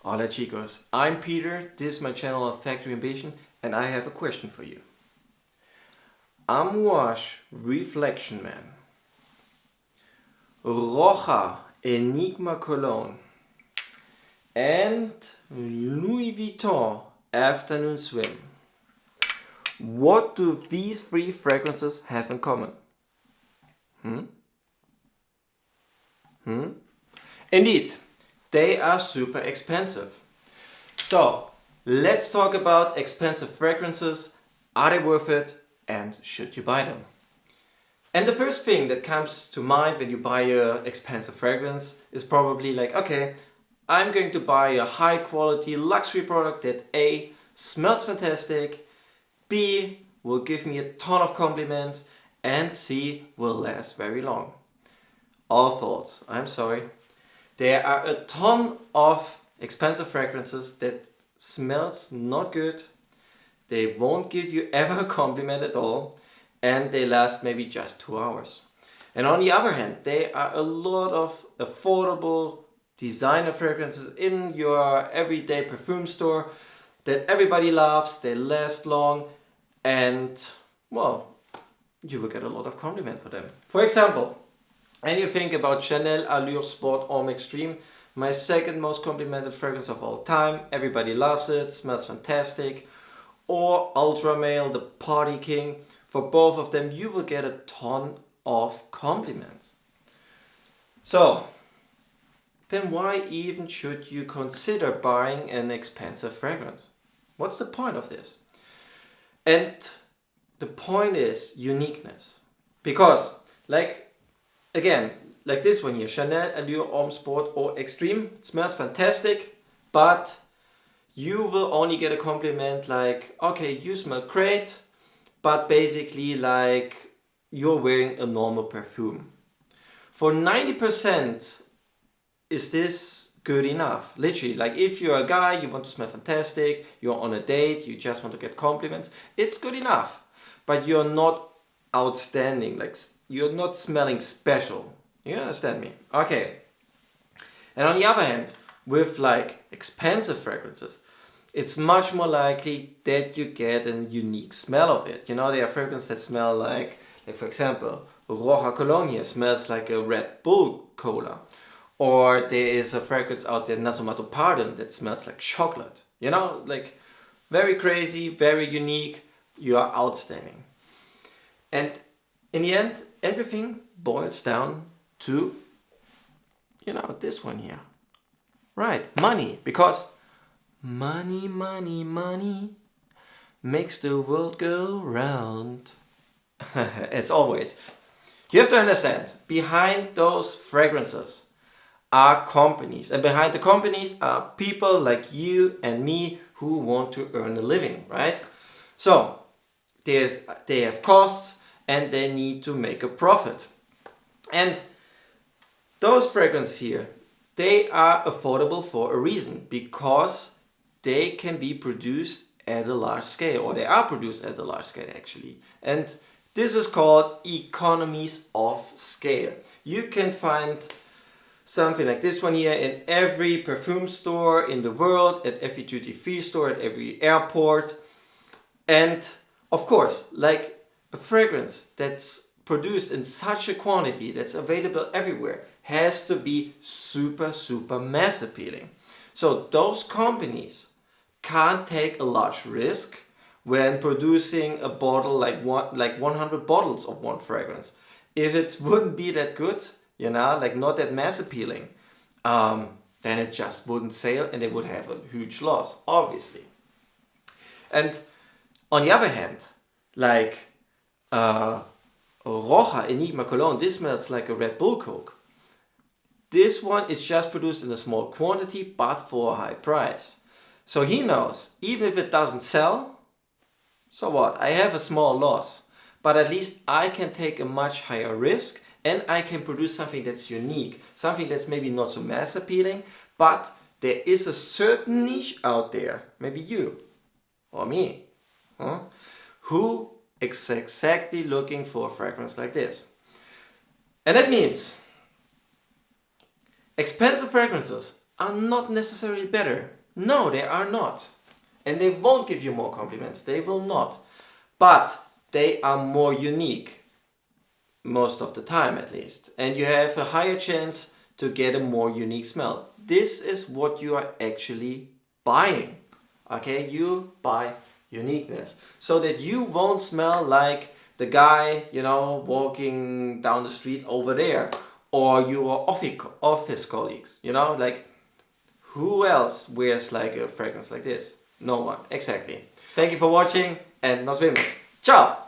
Hola chicos, I'm Peter, this is my channel of Factory Ambition, and I have a question for you. Amouage Reflection Man, Roja Enigma Cologne, and Louis Vuitton Afternoon Swim. What do these three fragrances have in common? Indeed, they are super expensive. So, let's talk about expensive fragrances. Are they worth it? And should you buy them? And the first thing that comes to mind when you buy an expensive fragrance is probably like, okay, I'm going to buy a high quality luxury product that A, smells fantastic, B, will give me a ton of compliments, and C, will last very long. All false, I'm sorry. There are a ton of expensive fragrances that smells not good, they won't give you ever a compliment at all, and they last maybe just 2 hours. And on the other hand, there are a lot of affordable designer fragrances in your everyday perfume store that everybody loves, they last long, and well, you will get a lot of compliment for them. For example, when you think about Chanel Allure Sport Homme Extreme, my second most complimented fragrance of all time, everybody loves it, smells fantastic. Or Ultra Male, the Party King, for both of them you will get a ton of compliments. So, then why even should you consider buying an expensive fragrance? What's the point of this? And the point is uniqueness. Because, again, like this one here, Chanel Allure Homme Sport or Extreme, smells fantastic, but you will only get a compliment like, okay, you smell great, but basically like you're wearing a normal perfume. For 90%, is this good enough? Literally, like if you're a guy, you want to smell fantastic, you're on a date, you just want to get compliments, it's good enough. But you're not outstanding, like you're not smelling special. You understand me? Okay. And on the other hand, with like expensive fragrances, it's much more likely that you get a unique smell of it. You know, there are fragrances that smell like for example, Roja Cologne here smells like a Red Bull cola. Or there is a fragrance out there, Nasomato Pardon, that smells like chocolate. You know, like very crazy, very unique, you are outstanding. And in the end, everything boils down to, you know, this one here. Right, money. Because money, money, money makes the world go round. As always. You have to understand, behind those fragrances are companies. And behind the companies are people like you and me who want to earn a living, right? So, they have costs and they need to make a profit. And those fragrances here, they are affordable for a reason, because they can be produced at a large scale, or they are produced at a large scale actually. And this is called economies of scale. You can find something like this one here in every perfume store in the world, at every duty-free store, at every airport. And of course, like a fragrance that's produced in such a quantity that's available everywhere has to be super, super mass appealing. So those companies can't take a large risk when producing a bottle like 100 bottles of one fragrance. If it wouldn't be that good, you know, like not that mass appealing, then it just wouldn't sell and they would have a huge loss, obviously. And on the other hand, like Roja Enigma Cologne, this smells like a Red Bull Coke. This one is just produced in a small quantity, but for a high price. So he knows, even if it doesn't sell, so what? I have a small loss, but at least I can take a much higher risk and I can produce something that's unique, something that's maybe not so mass appealing, but there is a certain niche out there, maybe you or me, who is exactly looking for a fragrance like this. And that means expensive fragrances are not necessarily better. No, they are not. And they won't give you more compliments. They will not. But they are more unique. Most of the time, at least. And you have a higher chance to get a more unique smell. This is what you are actually buying. Okay, you buy uniqueness. So that you won't smell like the guy, you know, walking down the street over there. Or your office colleagues, you know, like who else wears like a fragrance like this? No one, exactly. Thank you for watching and nos vemos. Ciao!